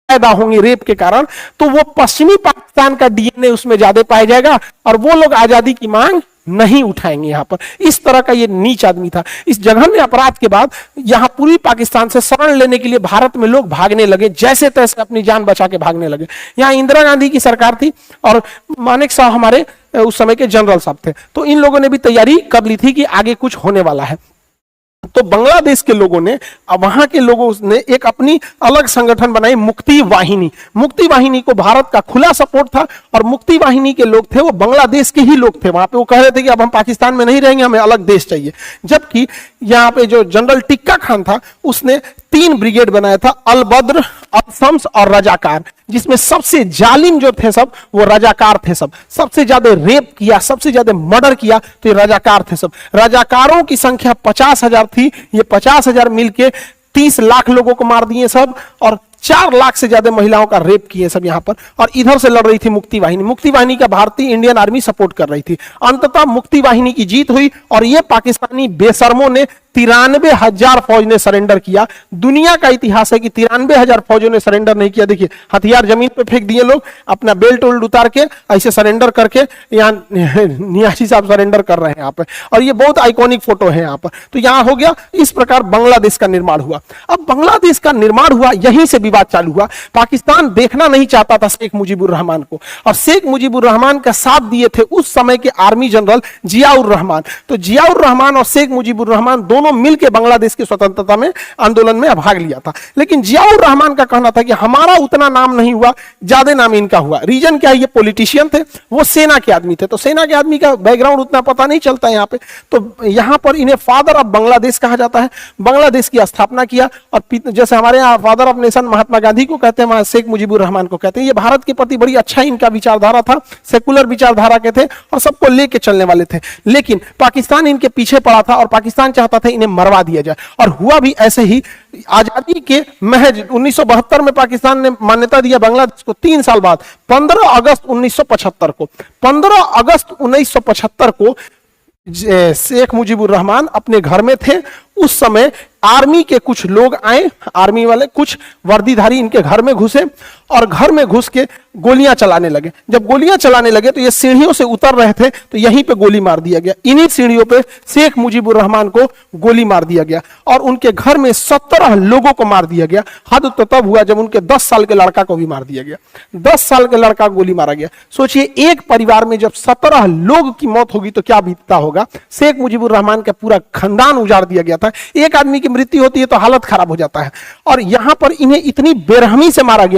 पैदा होंगे रेप के कारण, तो वो पश्चिमी पाकिस्तान का डीएनए उसमें ज्यादा पाया जाएगा और वो लोग आजादी की मांग नहीं उठाएंगे। यहां पर इस तरह का ये नीच आदमी था। इस जघन्य अपराध के बाद यहां पूर्वी पाकिस्तान से शरण लेने के लिए भारत में लोग भागने लगे, जैसे तैसे अपनी जान बचा के भागने लगे। यहां इंदिरा गांधी की सरकार थी और मानेक शॉ हमारे उस समय के जनरल साहब थे, तो इन लोगों ने भी तैयारी कर ली थी कि आगे कुछ होने वाला है। तो बांग्लादेश के लोगों ने, वहां के लोगों ने एक अपनी अलग संगठन बनाई, मुक्ति वाहिनी। मुक्ति वाहिनी को भारत का खुला सपोर्ट था और मुक्ति वाहिनी के लोग थे वो बांग्लादेश के ही लोग थे। वहां पे वो कह रहे थे कि अब हम पाकिस्तान में नहीं रहेंगे, हमें अलग देश चाहिए। जबकि यहाँ पे जो जनरल टिक्का खान था उसने 3 ब्रिगेड बनाया था, अल बद्र, अल शम्स और रजाकार, जिसमें सबसे जालिम जो थे सब वो रजाकार थे। सबसे ज्यादा रेप किया, सबसे ज्यादा मर्डर किया तो ये रजाकार थे सब। रजाकारों की संख्या 50,000 थी। ये 50,000 मिलके 30 लाख लोगों को मार दिए सब और 4 लाख से ज्यादा महिलाओं का रेप किए सब यहां पर। और इधर से लड़ रही थी मुक्ति वाहिनी। मुक्ति वाहिनी का भारतीय इंडियन आर्मी सपोर्ट कर रही थी। अंततः मुक्ति वाहिनी की जीत हुई और ये पाकिस्तानी बेशर्मों ने 93,000 फौज ने सरेंडर किया। दुनिया का इतिहास है कि 93,000 फौजों ने सरेंडर नहीं किया। देखिए हथियार जमीन पे फेंक दिए लोग, अपना बेल्ट उल्ट उतार के ऐसे सरेंडर करके यहाँ नियासी साहब सरेंडर कर रहे हैं यहाँ पे। और ये बहुत आइकॉनिक फोटो है यहाँ पर। तो यहाँ हो गया, इस प्रकार बांग्लादेश का निर्माण हुआ। अब बांग्लादेश का निर्माण हुआ, यहीं से विवाद चालू हुआ। पाकिस्तान देखना नहीं चाहता था शेख मुजीबुर रहमान को, और शेख मुजीबुर रहमान का साथ दिए थे उस समय के आर्मी जनरल जियाउर रहमान। तो जियाउर रहमान और शेख मुजीबुर रहमान दोनों मिलकर बांग्लादेश की स्वतंत्रता में आंदोलन में भाग लिया था। लेकिन जियाउर रहमान का कहना था कि हमारा उतना नाम नहीं हुआ, ज्यादा नाम इनका हुआ। रीजन क्या है, ये पॉलिटिशियन थे, वो सेना के आदमी थे, तो सेना के आदमी का बैकग्राउंड उतना पता नहीं चलता यहाँ पे। तो यहाँ पर इन्हें फादर ऑफ बांग्लादेश कहा जाता है। बांग्लादेश की स्थापना किया और जैसे हमारे यहाँ father of nation Mahatma Gandhi को कहते हैं, वहां शेख मुजीबुर रहमान को कहते हैं। ये भारत के प्रति बड़ी अच्छा इनका विचारधारा था, सेकुलर विचारधारा के थे और सबको लेके चलने वाले थे। लेकिन पाकिस्तान इनके पीछे पड़ा था और पाकिस्तान चाहता था इन्हें मरवा दिया जाए, और हुआ भी ऐसे ही। आजादी के महज 1972 में पाकिस्तान ने मान्यता दिया बांग्लादेश को। 3 साल बाद 15 अगस्त 1975 को 15 अगस्त 1975 को शेख मुजीबुर रहमान अपने घर में थे। उस समय आर्मी के कुछ लोग आए, आर्मी वाले कुछ वर्दीधारी इनके घर में घुसे और घर में घुस के गोलियां चलाने लगे। जब गोलियां चलाने लगे तो ये सीढ़ियों से उतर रहे थे, तो यहीं पे गोली मार दिया गया। इन्हीं सीढ़ियों पे शेख मुजीबुर रहमान को गोली मार दिया गया और उनके घर में 17 लोगों को मार दिया गया। हद तो तब हुआ जब उनके 10 साल के लड़का को भी मार दिया गया। 10 साल के लड़का को गोली मारा गया। सोचिए, एक परिवार में जब 17 लोग की मौत होगी तो क्या बीतता होगा। शेख मुजीबुर रहमान का पूरा खानदान उजाड़ दिया गया था। एक आदमी की मृत्यु होती है तो हालत खराब हो जाता है, और यहां पर इन्हें इतनी बेरहमी से मारा गया।